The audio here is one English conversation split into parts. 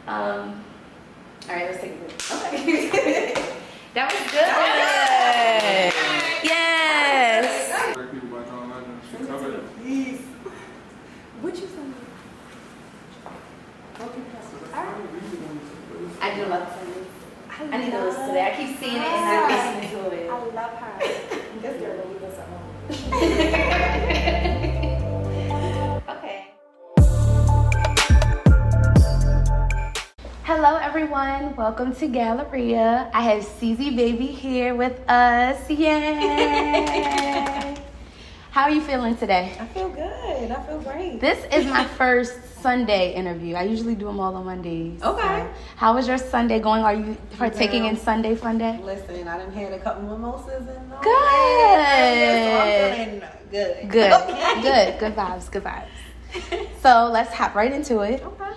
All right, let's take a break. Okay. That was good. Yes. What you saying? I do love tennis. I need to listen to that. I keep seeing it and not listening to it. I love her. This girl will leave us alone. Okay. Hello everyone, welcome to Galleria. I have CZ Baby here with us. Yay! How are you feeling today? I feel good. I feel great. This is my first Sunday interview. I usually do them all on Mondays. Okay. So, how was your Sunday going? Are you partaking in Sunday Fun Day? Listen, I done had a couple mimosas and all Good. that, so I'm feeling good. Good. Okay. Good vibes. So let's hop right into it. Okay.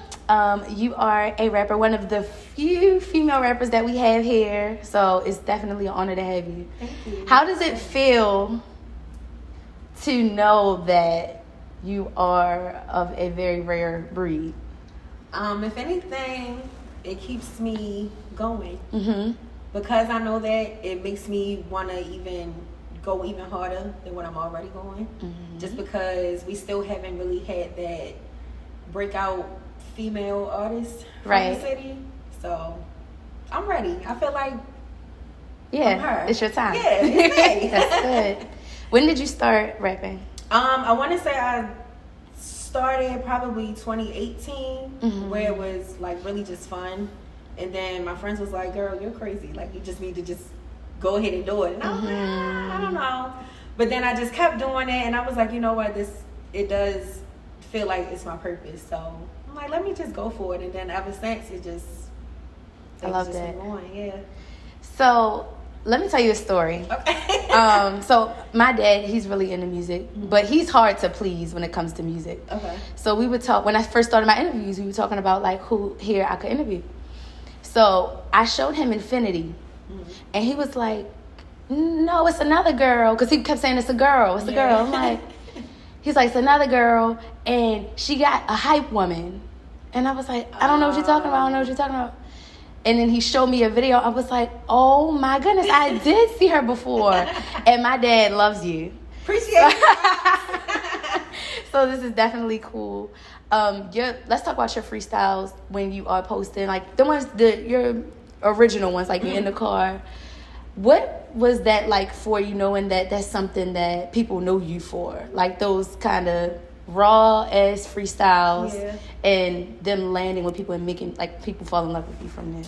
You are a rapper, one of the few female rappers that we have here. So it's definitely an honor to have you. Thank you. How does it feel to know that you are of a very rare breed? If anything, it keeps me going. Mm-hmm. Because I know that it makes me want to even go even harder than what I'm already going. Mm-hmm. Just because we still haven't really had that breakout female artist from the city. So I'm ready. I feel like I'm her. It's your time. Yeah, it's me. That's good. When did you start rapping? I want to say I started probably 2018, where it was like really just fun. And then my friends was like, "Girl, you're crazy. Like you just need to just go ahead and do it." And I was like, I don't know. But then I just kept doing it, and I was like, you know what? It does feel like it's my purpose. So I'm like, let me just go for it. And then ever since, I love just that. been going, yeah. So let me tell you a story. Okay. So my dad, he's really into music, but he's hard to please when it comes to music. Okay. So we would talk, when I first started my interviews, we were talking about like who here I could interview. So I showed him Infinity, and he was like, "No, it's another girl," because he kept saying it's a girl, it's a girl. I'm like, he's like, "It's another girl, and she got a hype woman," and I was like, "I don't know what you're talking about. I don't know what you're talking about." And then he showed me a video. I was like, "Oh my goodness, I did see her before." And my dad loves you. Appreciate it. So this is definitely cool. Let's talk about your freestyles when you are posting, like the ones your original ones, like you're in the car. What was that like for you, knowing that that's something that people know you for, like those kind of raw ass freestyles, and them landing with people and making like people fall in love with you from there?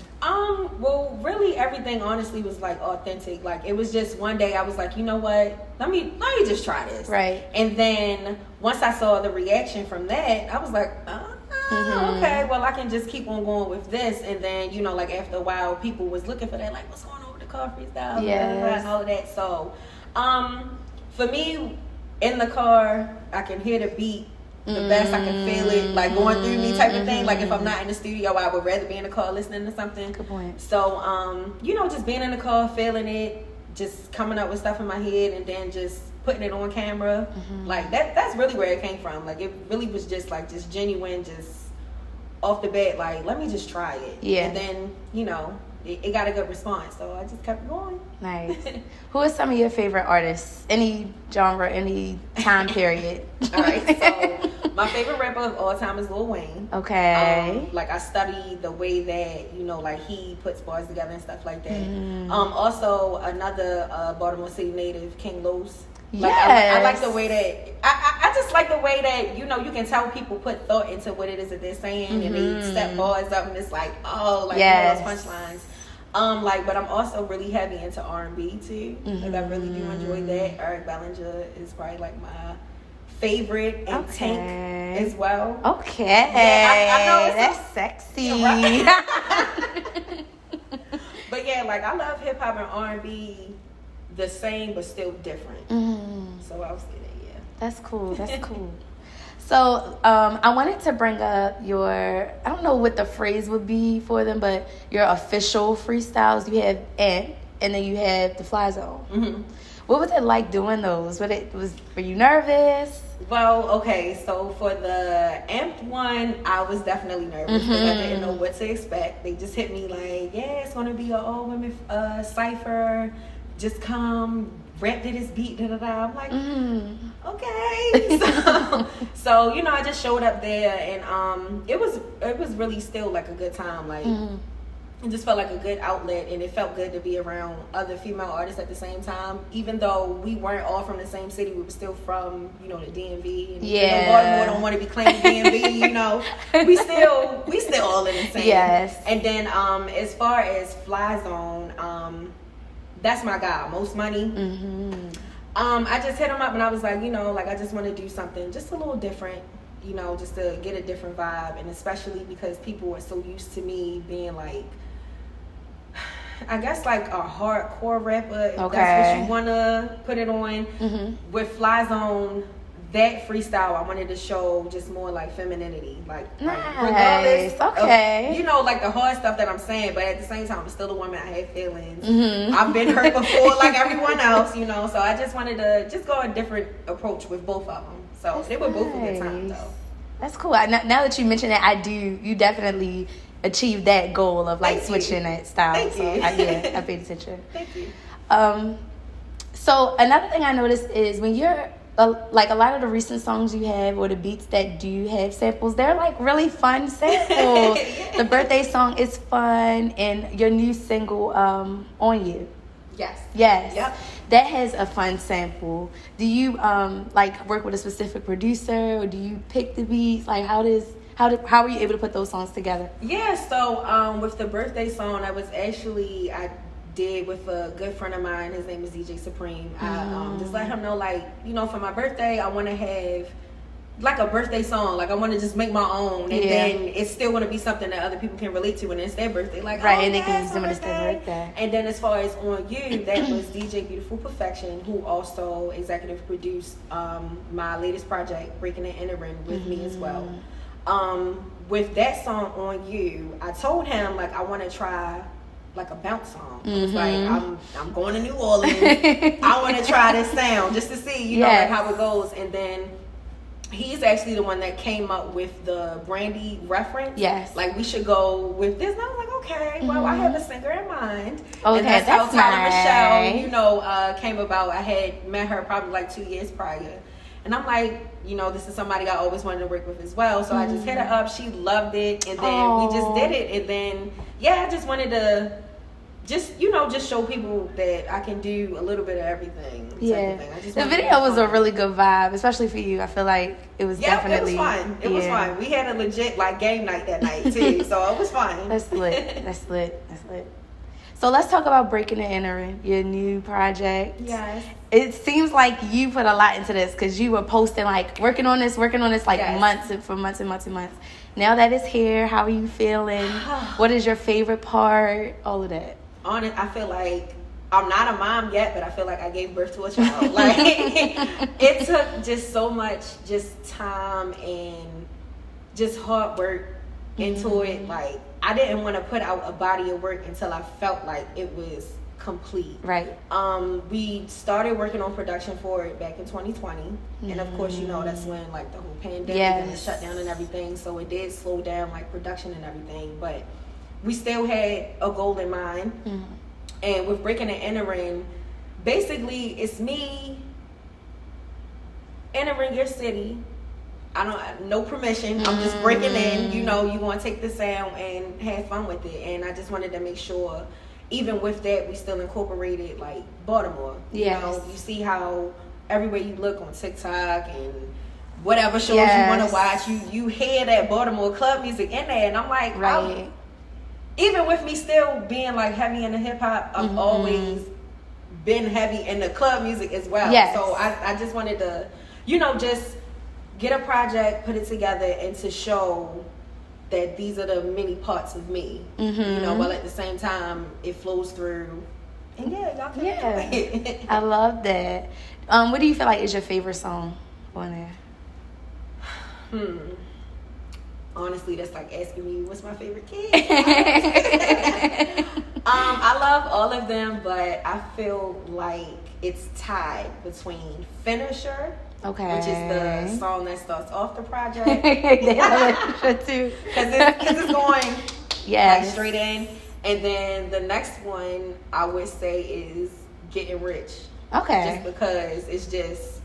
Well, really everything honestly was like authentic. Like it was just one day I was like, you know what? Let me just try this. Right. And then once I saw the reaction from that, I was like, okay, well I can just keep on going with this. And then, you know, like after a while people was looking for that, like what's going on with the car freestyle, and all of that. So for me, in the car, I can hear the beat the best. I can feel it like going through me type of thing. Like if I'm not in the studio, I would rather be in the car listening to something. Good point. So you know, just being in the car, feeling it, just coming up with stuff in my head, and then just putting it on camera. Like that's really where it came from. Like it really was just like just genuine, just off the bat, like let me just try it. Yeah. And then, you know, it got a good response, so I just kept going. Nice. Who are some of your favorite artists? Any genre, any time period? All right, so my favorite rapper of all time is Lil Wayne. Okay. Like I study the way that, you know, like he puts bars together and stuff like that. Also another Baltimore City native, King Los. Like I like the way that I just like the way that, you know, you can tell people put thought into what it is that they're saying, and they step bars up, and it's like, oh, like those punchlines. Like, but I'm also really heavy into R&B too. Like I really do enjoy that. Eric Bellinger is probably like my favorite, and Tank as well. Okay. Yeah, I know that's sexy. But yeah, like I love hip hop and R&B the same but still different. So I'll say that, yeah. That's cool. That's cool. So I wanted to bring up your, I don't know what the phrase would be for them, but your official freestyles. You have and then you have the Fly Zone. What was it like doing those? Were you nervous? Well, okay, so for the Amped one, I was definitely nervous because I didn't know what to expect. They just hit me like, yeah, it's going to be an all-women cypher. Just come, rap to this beat, da-da-da. I'm like, okay. So, you know, I just showed up there, and it was really still like a good time. Like, it just felt like a good outlet, and it felt good to be around other female artists at the same time. Even though we weren't all from the same city, we were still from, you know, the DMV. And, you know, Baltimore don't want to be claiming DMV, you know. We still all in the same. Yes. And then as far as Fly Zone, that's my guy, Most Money. I just hit him up and I was like, you know, like I just want to do something just a little different, you know, just to get a different vibe, and especially because people were so used to me being like, I guess like a hardcore rapper, if that's what you want to put it on. With Fly Zone, that freestyle, I wanted to show just more like femininity, like regardless of, you know, like the hard stuff that I'm saying, but at the same time, I'm still a woman. I have feelings. I've been hurt before, like everyone else, you know. So I just wanted to just go a different approach with both of them. So they were both a good time, though. That's cool. Now that you mention that, you definitely achieved that goal of like switching that style. Thank you. I paid attention. Thank you. So another thing I noticed is when you're like a lot of the recent songs you have or the beats that do have samples, they're like really fun samples. The birthday song is fun, and your new single, On You. Yes. Yep. That has a fun sample. Do you like work with a specific producer, or do you pick the beats? Like how are you able to put those songs together? Yeah, so with the birthday song, I did with a good friend of mine. His name is DJ Supreme. I just let him know, like, you know, for my birthday, I want to have like a birthday song. Like I want to just make my own, and then it's still going to be something that other people can relate to when it's their birthday. Like, and they can use them when it's their birthday. And then as far as On You, that was DJ Beautiful Perfection, who also executive produced my latest project, Breaking and Entering, with me as well. With that song, On You, I told him like I want to try like a bounce song. I was like, I'm going to New Orleans. I want to try this sound just to see, you know, like how it goes. And then he's actually the one that came up with the Brandy reference. Yes. Like, we should go with this. And I was like, okay, well, I have a singer in mind. Okay, and that's how Tyler nice. Michelle, you know, came about. I had met her probably like 2 years prior. And I'm like, you know, this is somebody I always wanted to work with as well. So I just hit her up. She loved it. And then we just did it. And then, I just wanted to just show people that I can do a little bit of everything. The video was a really good vibe, especially for you. I feel like it was definitely. It was fun. It was fun. We had a legit like game night that night too. So it was fun. That's lit. So let's talk about Breaking and Entering, your new project. Yes. It seems like you put a lot into this because you were posting, like, working on this like months and months. Now that it's here, how are you feeling? What is your favorite part? All of that. I feel like I'm not a mom yet, but I feel like I gave birth to a child. Like, it took just so much time and just hard work into it. Like, I didn't want to put out a body of work until I felt like it was complete. Right. We started working on production for it back in 2020. And of course, you know, that's when like the whole pandemic and the shutdown and everything. So it did slow down like production and everything. But we still had a goal in mind. And with Breaking and Entering, basically it's me entering your city. I don't no permission. I'm just breaking in. You know, you want to take the sound and have fun with it. And I just wanted to make sure, even with that, we still incorporated like Baltimore. You know, you see how everywhere you look on TikTok and whatever shows you want to watch, you hear that Baltimore club music in there. And I'm like, even with me still being like heavy in the hip hop, I've always been heavy in the club music as well. So I just wanted to, you know, just get a project, put it together, and to show that these are the many parts of me. You know, while at the same time it flows through. And y'all can enjoy it. I love that. What do you feel like is your favorite song on there? Honestly, that's like asking me what's my favorite kid. I I love all of them, but I feel like it's tied between Finisher, okay, which is the song that starts off the project. They love Finisher too, because it's going like straight in. And then the next one I would say is Getting Rich. Okay. Just because it's just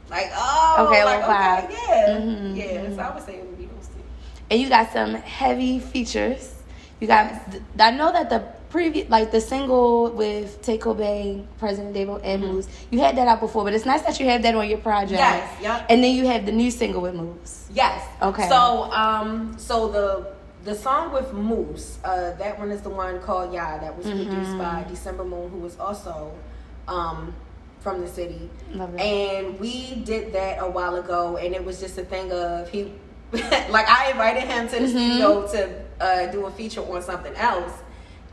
like, oh, okay, like, okay, yeah, mm-hmm, yeah. Mm-hmm. So I would say it would be those two. And you got some heavy features. You got, I know that the previous, like the single with Tay Cobain, President Davo, and Moose, you had that out before, but it's nice that you have that on your project. Yes, yep. And then you have the new single with Moose. Yes. Okay. So the song with Moose, that one is the one called Yeah, that was produced by December Moon, who was also from the city. Love it. And we did that a while ago, and it was just a thing of he, like I invited him to the studio to do a feature on something else,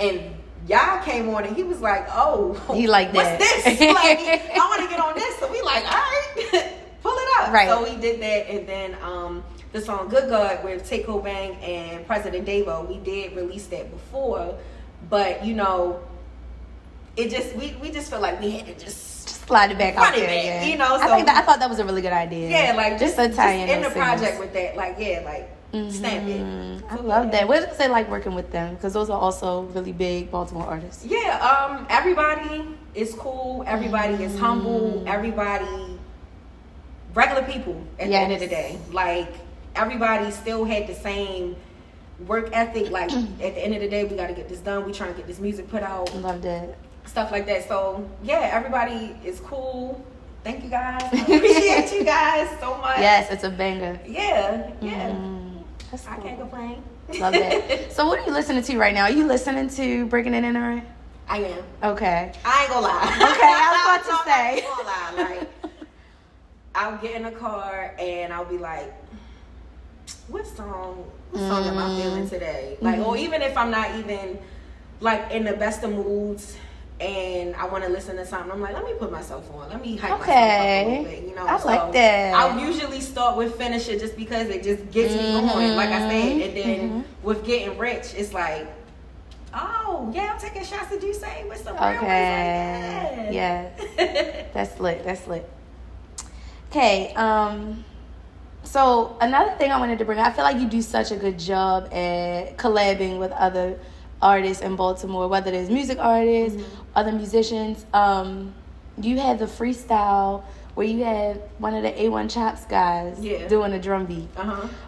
and y'all came on, and he was like, "Oh, he like that. What's this? Like, I want to get on this." So we like, all right, pull it up. Right. So we did that, and then the song "Good God" with Tay Cobain and President Davo, we did release that before, but you know, it just we just feel like we had to just slide it back out there. Yeah. You know, so I thought that was a really good idea. Yeah, like just in the project with that, like stamp it. I love that. What is it like working with them? Because those are also really big Baltimore artists. Yeah, everybody is cool. Everybody is humble. Everybody, regular people at the end of the day. Like, everybody still had the same work ethic. Like, at the end of the day, we got to get this done. We trying to get this music put out. Love that. Stuff like that. So, yeah, everybody is cool. Thank you guys. I appreciate you guys so much. Yes, it's a banger. Yeah. That's cool. I can't complain. Love that. So what are you listening to right now? Are you listening to Breaking It In Her? I am. Okay. I ain't gonna lie. Okay, I was about to say. I ain't gonna lie. Like, I'll get in the car and I'll be like, what song am I feeling today? Like, or even if I'm not even like in the best of moods and I want to listen to something, I'm like, let me put myself on. Let me hype myself up a little bit, you know? I like that. I'll usually start with Finisher just because it just gets me going, like I said. And then with Getting Rich, it's like, oh, yeah, I'm taking shots at Juice with some real ones. Like, yeah. That's lit. Okay, so another thing I wanted to bring up, I feel like you do such a good job at collabing with other artists in Baltimore, whether there's music artists, other musicians. You had the freestyle where you had one of the A1 Chops guys doing a drum beat.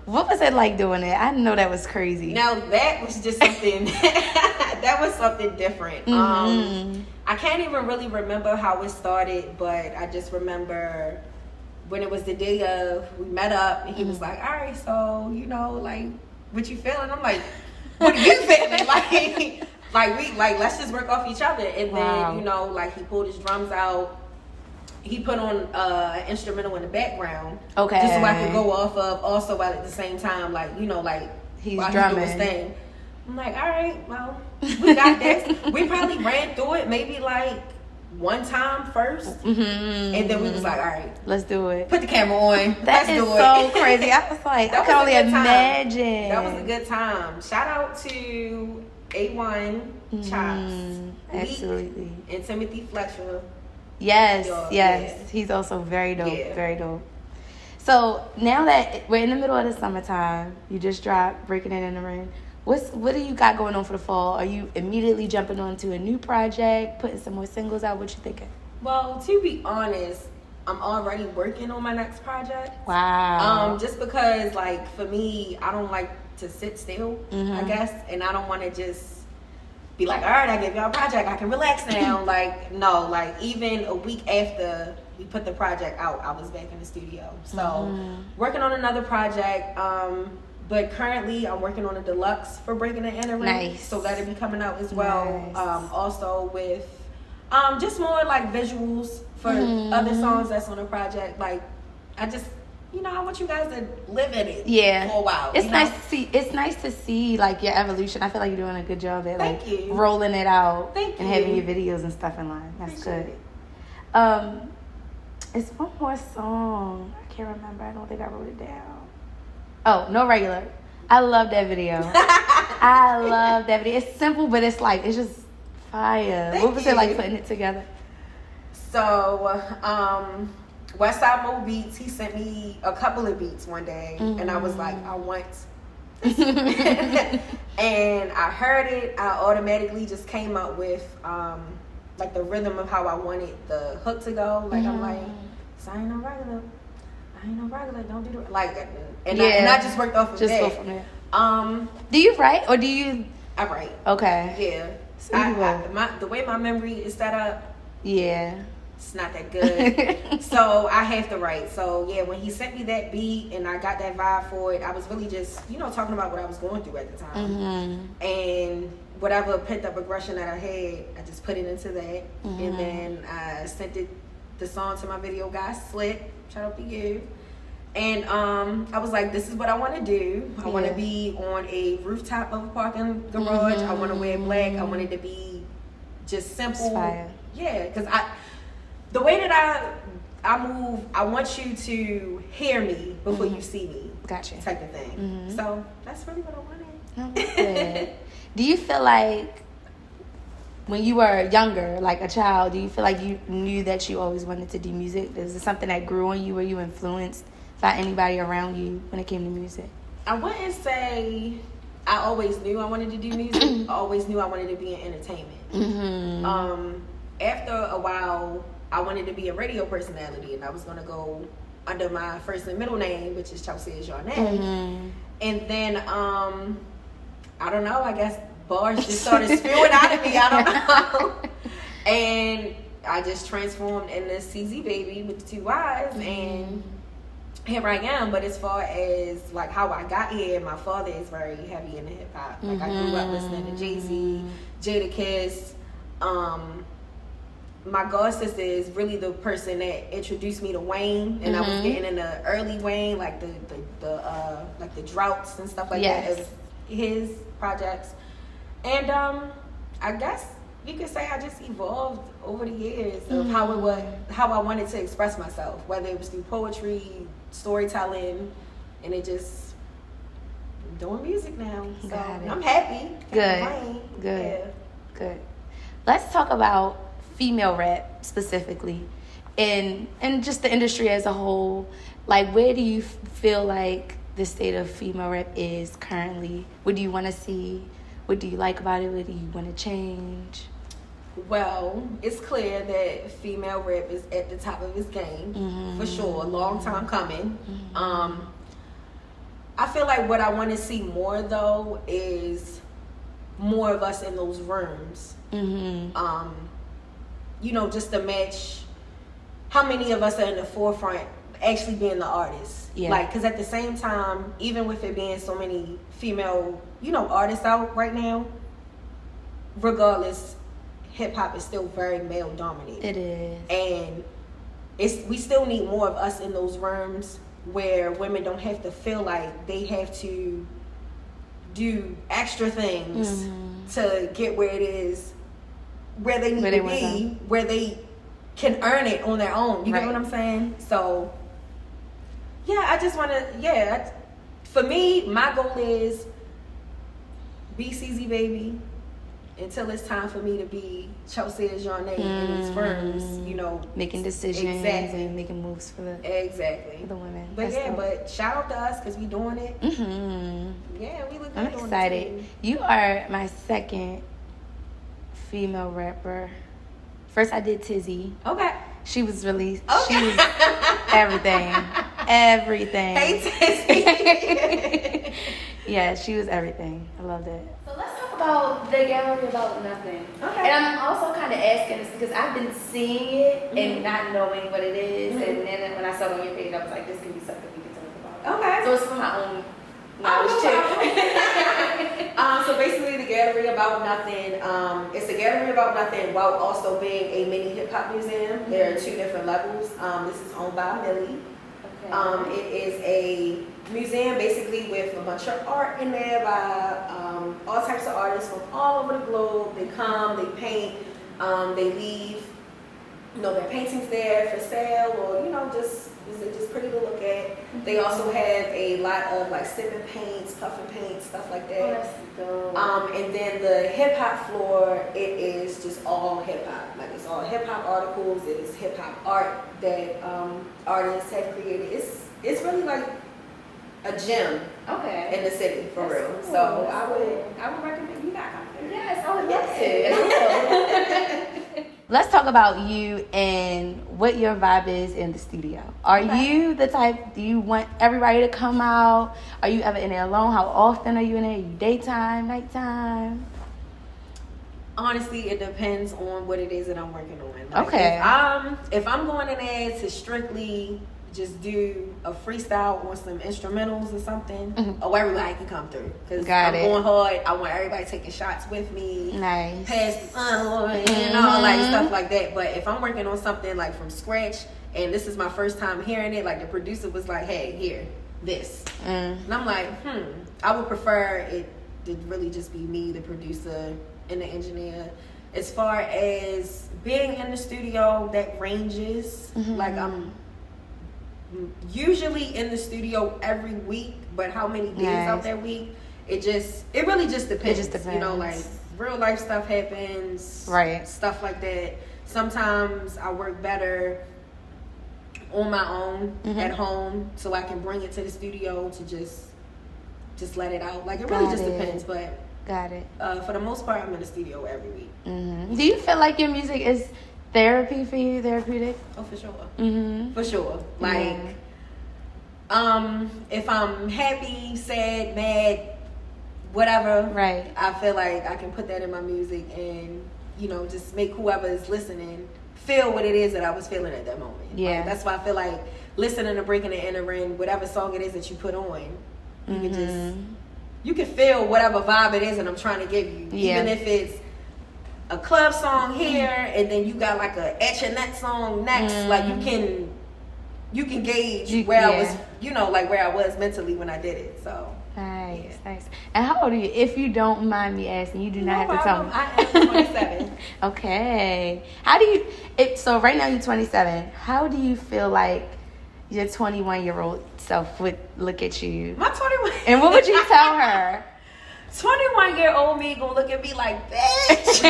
What was it like doing it? I know that was crazy. Now that was just something that was something different. I can't even really remember how it started, but I just remember when it was the day of, we met up and he was like, all right, so, you know, like, what you feeling? I'm like, what are you feeling? like let's just work off each other. And then, you know, like he pulled his drums out. He put on an instrumental in the background. Okay. Just so I could go off of, also while at the same time, like, you know, like he's while drumming. He doing his thing. I'm like, all right, well, we got this. We probably ran through it maybe like one time first. And then we was like, all right, let's do it. Put the camera on. Let's do it. So crazy. I was like, I can only imagine. That was a good time. Shout out to A1 Chops. Absolutely. And Timothy Fletcher. Yes. He's also very dope. Very dope. So now that we're in the middle of the summertime, you just dropped Breaking It In the Rain. What do you got going on for the fall? Are you immediately jumping on to a new project, putting some more singles out? What you thinking? Well, to be honest, I'm already working on my next project. Wow. Just because, like, for me, I don't like to sit still, I guess, and I don't want to just be like, all right, I gave y'all a project, I can relax now. Like, no, like, even a week after we put the project out, I was back in the studio. So, working on another project. But currently, I'm working on a deluxe for Breaking It In. Nice. So that'll be coming out as well. Nice. Also with just more like visuals for other songs that's on the project. Like, I just, you know, I want you guys to live in it for a while. It's nice to see. It's nice to see like your evolution. I feel like you're doing a good job at like Thank you. rolling it out Thank and you. having your videos and stuff in line. That's Appreciate good. It's one more song. I can't remember. I don't think I wrote it down. Oh, No Regular. I love that video. I love that video. It's simple, but it's like, it's just Fire. Thank What was you. it like putting it together? So, Westside Mo Beats, he sent me a couple of beats one day, and I was like, I want this. And I heard it. I automatically just came up with like the rhythm of how I wanted the hook to go. Like I'm like, so I ain't no regular. Don't do it. Like, and I just worked off of that. Just go from there. Do you write or do you? I write. Okay. Yeah. So the way my memory is set up. Yeah. It's not that good. So I have to write. So yeah, when he sent me that beat and I got that vibe for it, I was really just, talking about what I was going through at the time. And whatever pent up aggression that I had, I just put it into that. And then I sent the song to my video guy, Slick. Shout out to you. And I was like, this is what I want to do. I want to be on a rooftop of a parking garage. I want to wear black. I want it to be just simple. Fire. Yeah, because the way that I move, I want you to hear me before you see me. Gotcha. Type of thing. So that's really what I wanted. Okay. Do you feel like when you were younger, like a child, do you feel like you knew that you always wanted to do music? Is it something that grew on you? Were you influenced by anybody around you when it came to music? I wouldn't say I always knew I wanted to do music. I always knew I wanted to be in entertainment. After a while, I wanted to be a radio personality, and I was going to go under my first and middle name, which is Chelsea is your name. And then, I don't know, I guess bars just started spewing out of me. I don't know. And I just transformed into CZ Baby with 2 Y's, and here I am. But as far as like how I got here, my father is very heavy into hip hop. Like I grew up listening to Jay-Z, Jadakiss. My god sister is really the person that introduced me to Wayne, and I was getting into early Wayne, like the droughts and stuff like that as his projects. And I guess you could say I just evolved over the years of how I wanted to express myself, whether it was through poetry, storytelling, and it just doing music now. So I'm happy. Good. Let's talk about female rap specifically, and just the industry as a whole. Like, where do you feel like the state of female rap is currently? What do you want to see? What do you like about it? What do you want to change? Well, it's clear that female rap is at the top of its game, for sure. A long time coming. I feel like what I want to see more, though, is more of us in those rooms. Just to match how many of us are in the forefront actually being the artists. Like, because at the same time, even with it being so many female, artists out right now, regardless, hip-hop is still very male dominated. It is. And we still need more of us in those rooms where women don't have to feel like they have to do extra things to get where it is, where they need to be, where they can earn it on their own. You get what I'm saying? So, I just want to, for me, my goal is be CZ Baby until it's time for me to be Chelsea is your name in these firms, making decisions and making moves for the women. But but shout out to us because we doing it. We look good. I'm excited. You are my second female rapper. First I did Tizzy. Okay. She was really she was everything. Hey Tizzy. Yeah, she was everything. I loved it. So let's talk about the gallery about nothing. Okay. And I'm also kind of asking this because I've been seeing it and not knowing what it is. And then when I saw it on your page, I was like, this can be something we can talk about. Okay. So it's for my own knowledge too. So basically the gallery about nothing, it's a gallery about nothing while also being a mini hip hop museum. There are 2 different levels. This is owned by Millie. Okay. It is a museum basically with a bunch of art in there by all types of artists from all over the globe. They come, they paint, they leave their paintings there for sale, or just It's just pretty to look at. They also have a lot of like sipping paints, puffing paints, stuff like that. Oh, that's dope. And then the hip hop floor, it is just all hip hop. Like it's all hip hop articles. It is hip hop art that artists have created. It's really like a gym. Okay. In the city, for real. Cool. So I would recommend you guys come there. Yes, I would love to. Let's talk about you and what your vibe is in the studio. Are you the type, do you want everybody to come out? Are you ever in there alone? How often are you in there? Are you daytime, nighttime? Honestly, it depends on what it is that I'm working on. Like okay. If I'm going in there to strictly just do a freestyle on some instrumentals or something, everybody can come through. Because I'm going hard. I want everybody taking shots with me. Nice. Pass the and all like stuff like that. But if I'm working on something like from scratch, and this is my first time hearing it, like the producer was like, hey, here, this. And I'm like, I would prefer it to really just be me, the producer, and the engineer. As far as being in the studio, that ranges. Like I'm usually in the studio every week, but how many days out that week, it really just depends. It just depends. You know, like real life stuff happens, right? Stuff like that. Sometimes I work better on my own at home, so I can bring it to the studio to just let it out. Like it really just depends, but got it. For the most part, I'm in the studio every week. Do you feel like your music is therapy for you, therapeutic? Oh, for sure. For sure. Like, if I'm happy, sad, mad, whatever, right? I feel like I can put that in my music and, you know, just make whoever is listening feel what it is that I was feeling at that moment. Yeah. Like, that's why I feel like listening to Breaking and Entering, whatever song it is that you put on, you can feel whatever vibe it is that I'm trying to give you. Yeah. Even if it's a club song here, and then you got like a etchinette song next. Like you can gauge where I was, you know, like where I was mentally when I did it. So nice. And how old are you? If you don't mind me asking, you do not have to tell me. I am 27. Okay. How do you? So right now you're 27. How do you feel like your 21-year-old self would look at you? My 21. And what would you tell her? 21-year-old me gonna look at me like, bitch.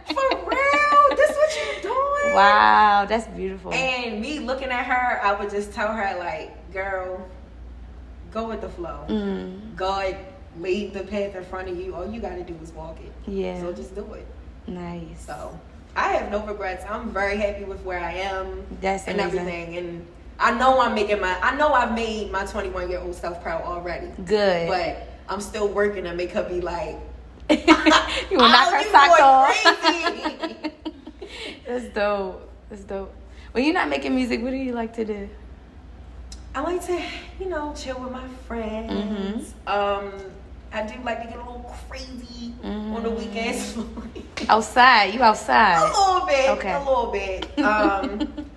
For real? This what you doing? Wow, that's beautiful. And me looking at her, I would just tell her like, girl, go with the flow. God laid the path in front of you. All you gotta do is walk it. Yeah. So just do it. Nice. So I have no regrets. I'm very happy with where I am. That's and amazing. Everything. And I know I've made my 21-year-old self proud already. Good. But I'm still working to make her be like, you will knock her socks off. That's dope. When you're not making music, what do you like to do? I like to, you know, chill with my friends. I do like to get a little crazy on the weekends. Outside? You outside? A little bit. Okay. A little bit.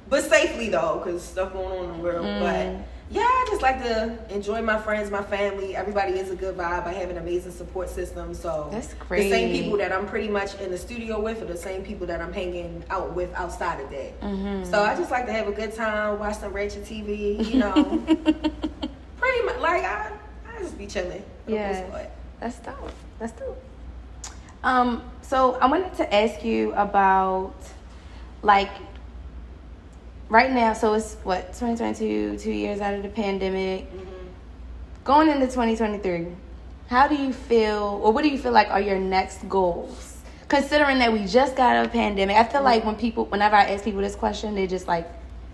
But safely though, because stuff going on in the world. But yeah, I just like to enjoy my friends, my family. Everybody is a good vibe. I have an amazing support system. So that's great. The same people that I'm pretty much in the studio with are the same people that I'm hanging out with outside of that. So I just like to have a good time, watch some Ratchet TV, you know. Pretty much, like, I just be chilling. Yeah, that's dope. So I wanted to ask you about, like, right now, so it's what, 2022, 2 years out of the pandemic. Going into 2023, how do you feel, or what do you feel like are your next goals? Considering that we just got out of a pandemic, I feel like whenever I ask people this question, they just like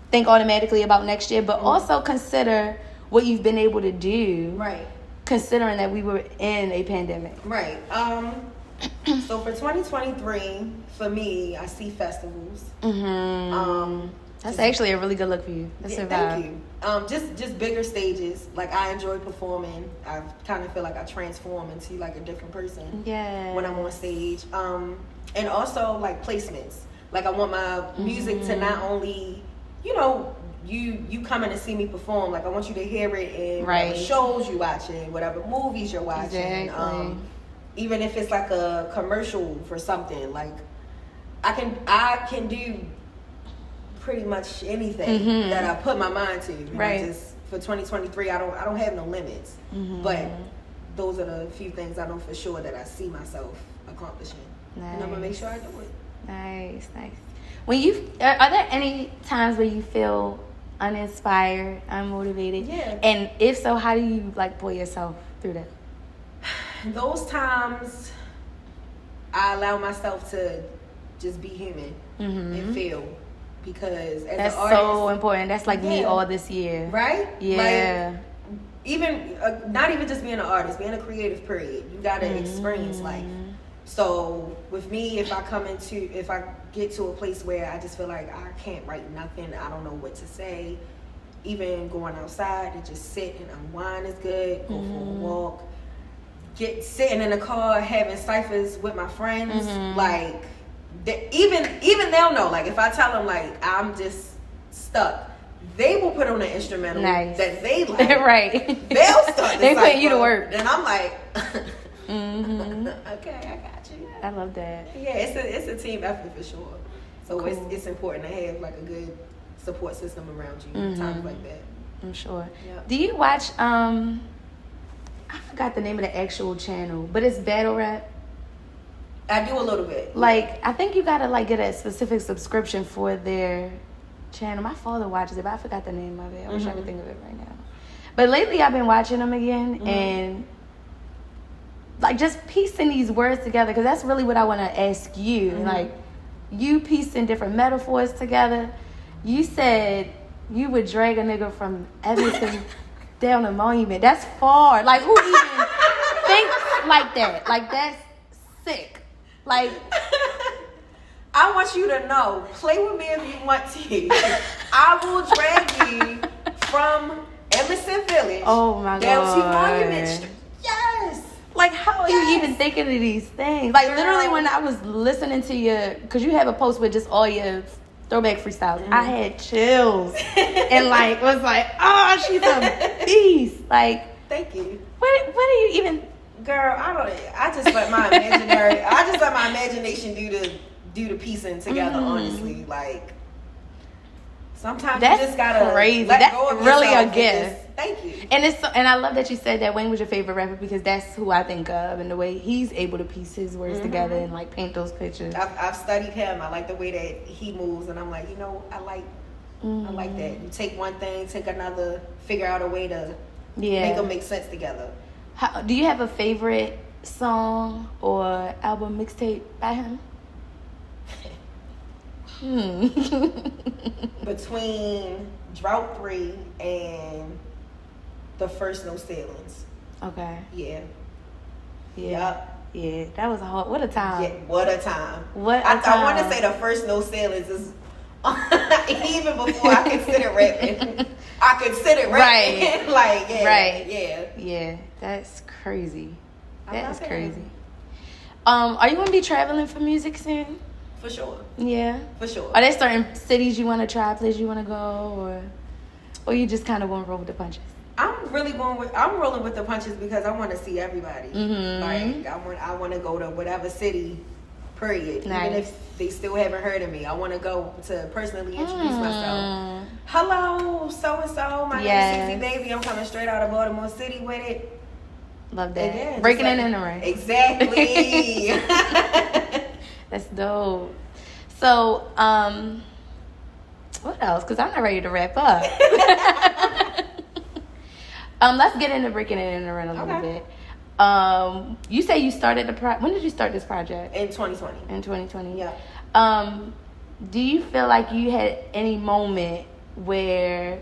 think automatically about next year, but also consider what you've been able to do. Right. Considering that we were in a pandemic. Right. So for 2023, for me, I see festivals. That's actually a really good look for you. That's a vibe. Thank you. Just bigger stages. Like, I enjoy performing. I kind of feel like I transform into like a different person when I'm on stage. And also like placements. Like, I want my music to not only, you know, you coming to see me perform. Like, I want you to hear it in whatever shows you're watching, whatever movies you're watching. Exactly. Even if it's like a commercial for something, like I can do pretty much anything that I put my mind to. Right. Just for 2023, I don't have no limits. But those are the few things I know for sure that I see myself accomplishing. Nice. And I'm gonna make sure I do it. Nice. When are there any times where you feel uninspired, unmotivated? Yeah. And if so, how do you like pull yourself through that? Those times, I allow myself to just be human and feel, because as that's an artist, so important. That's like me all this year, right? Yeah. Like, even not even just being an artist, being a creative. Period. You gotta experience life. So with me, if I get to a place where I just feel like I can't write nothing, I don't know what to say. Even going outside and just sit and unwind is good. Go for a walk. Sitting in the car having ciphers with my friends, like even they'll know. Like if I tell them like I'm just stuck, they will put on an instrumental that they like. Right. They'll start. They put you to work, and I'm like, okay, I got you. I love that. Yeah, it's a team effort for sure. So cool. it's important to have like a good support system around you in times like that. I'm sure. Yep. Do you watch I forgot the name of the actual channel, but it's battle rap. I do a little bit. Like, I think you gotta like get a specific subscription for their channel. My father watches it, but I forgot the name of it. I wish I could think of it right now. But lately I've been watching them again and like just piecing these words together, because that's really what I want to ask you. Like, you piecing different metaphors together. You said you would drag a nigga from Edmonton down a monument. That's far. Like, who even thinks like that? Like, that's sick. Like, I want you to know, play with me if you want to. I will drag you from Emerson Village down to Monument Street. Yes. Like, how are you even thinking of these things? Like, literally, when I was listening to your, because you have a post with just all your throwback freestyles, I had chills and like was like, oh, she's a beast. Like, thank you. What do you even, girl? I just let my imagination do the piecing together. Honestly, like sometimes you just gotta crazy. let That's go of really a yourself. gift. Thank you. And I love that you said that Wayne was your favorite rapper, because that's who I think of, and the way he's able to piece his words together and like paint those pictures. I've studied him. I like the way that he moves, and I'm like, I like that. You take one thing, take another, figure out a way to make them make sense together. Do you have a favorite song or album mixtape by him? Between Drought 3 and the first No Ceilings. Okay. Yeah. Yeah, that was what a time. Yeah, what a time. I want to say the first No Ceilings is even before I considered rapping. I considered rapping. Like, yeah. Right. Yeah, that's crazy. That is crazy. Are you going to be traveling for music soon? For sure. Yeah. For sure. Are there certain cities you want to try, places you want to go, or you just kind of want to roll with the punches? I'm rolling with the punches because I want to see everybody. Like, I want to go to whatever city, period. Nice. Even if they still haven't heard of me, I want to go to personally introduce myself. Hello, so-and-so. My name is Babyy. I'm coming straight out of Baltimore City with it. Love that. Yeah, breaking it in the ring. Exactly. That's dope. So, what else? Because I'm not ready to wrap up. Let's get into breaking it in the ring a little bit. You say you started when did you start this project? In 2020. In 2020. Yeah. Do you feel like you had any moment where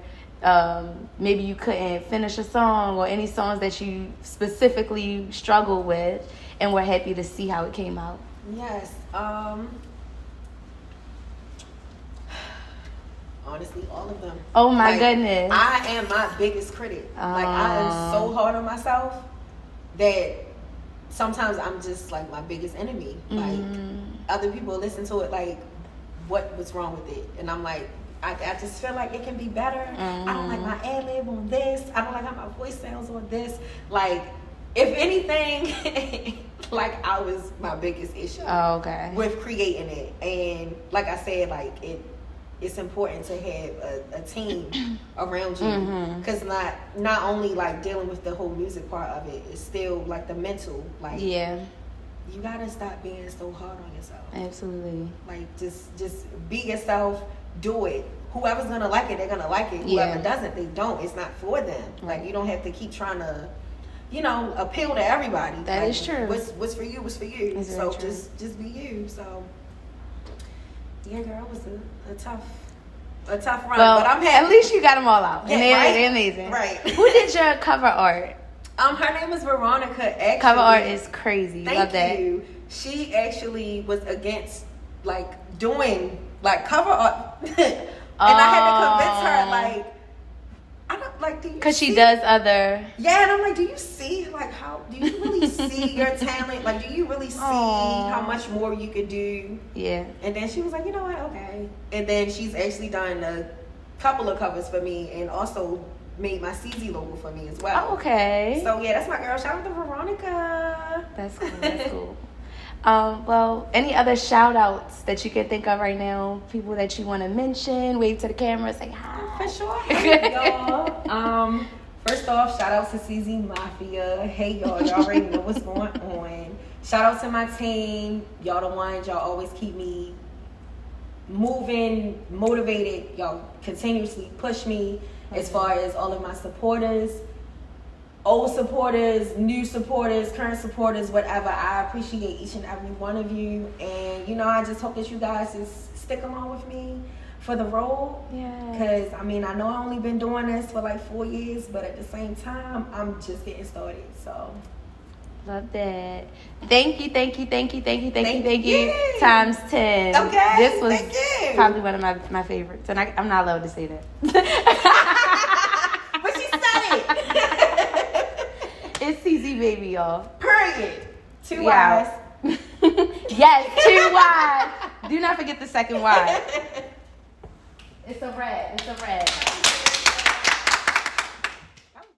maybe you couldn't finish a song, or any songs that you specifically struggled with and were happy to see how it came out? Yes. Honestly, all of them. Oh my goodness. I am my biggest critic. Like, I am so hard on myself that sometimes I'm just like my biggest enemy. Like, other people listen to it like, what's wrong with it? And I'm like, I just feel like it can be better. I don't like my ad-lib on this. I don't like how my voice sounds on this. Like, if anything, like, I was my biggest issue with creating it. And like I said, like, it's important to have a team around you, because not only like dealing with the whole music part of it, it's still like the mental, like you gotta stop being so hard on yourself. Absolutely. Like just be yourself, do it. Whoever's gonna like it, they're gonna like it. Whoever doesn't, they don't. It's not for them. Like you don't have to keep trying to, appeal to everybody. That is true. What's for you was for you. It's so true. just be you. So yeah, girl, it was a tough run. Well, but I'm happy. At least you got them all out. Yeah, and they're amazing. Right. Who did your cover art? Her name is Veronica. Actually, cover art is crazy. Love that. Thank you. She actually was against like doing like cover art, and I had to convince her like, I don't like. Do you? Because she does other. Yeah, and I'm like, do you see like how? Do you really see your talent? Like, do you really see how much more you could do? Yeah. And then she was like, you know what? Okay. And then she's actually done a couple of covers for me, and also made my CZ logo for me as well. Oh, okay. So yeah, that's my girl. Shout out to Veronica. That's cool. That's cool. Well, any other shout outs that you can think of right now? People that you want to mention? Wave to the camera, say hi. For sure. Hey, y'all. First off, shout out to CZ Mafia. Hey, y'all already know what's going on. Shout out to my team. Y'all the ones. Y'all always keep me moving, motivated. Y'all continuously push me. As far as all of my supporters, old supporters, new supporters, current supporters, whatever, I appreciate each and every one of you. And, I just hope that you guys just stick along with me for the road. Yeah. Because, I know I've only been doing this for like 4 years, but at the same time, I'm just getting started. So, love that. Thank you. Thank you. Times 10. Okay. This was thank you. probably one of my favorites. And I'm not allowed to say that. But she said it. It's CZ Baby, y'all. Period. 2 Y's. Yes, 2 Y's. Do not forget the second Y. It's a red.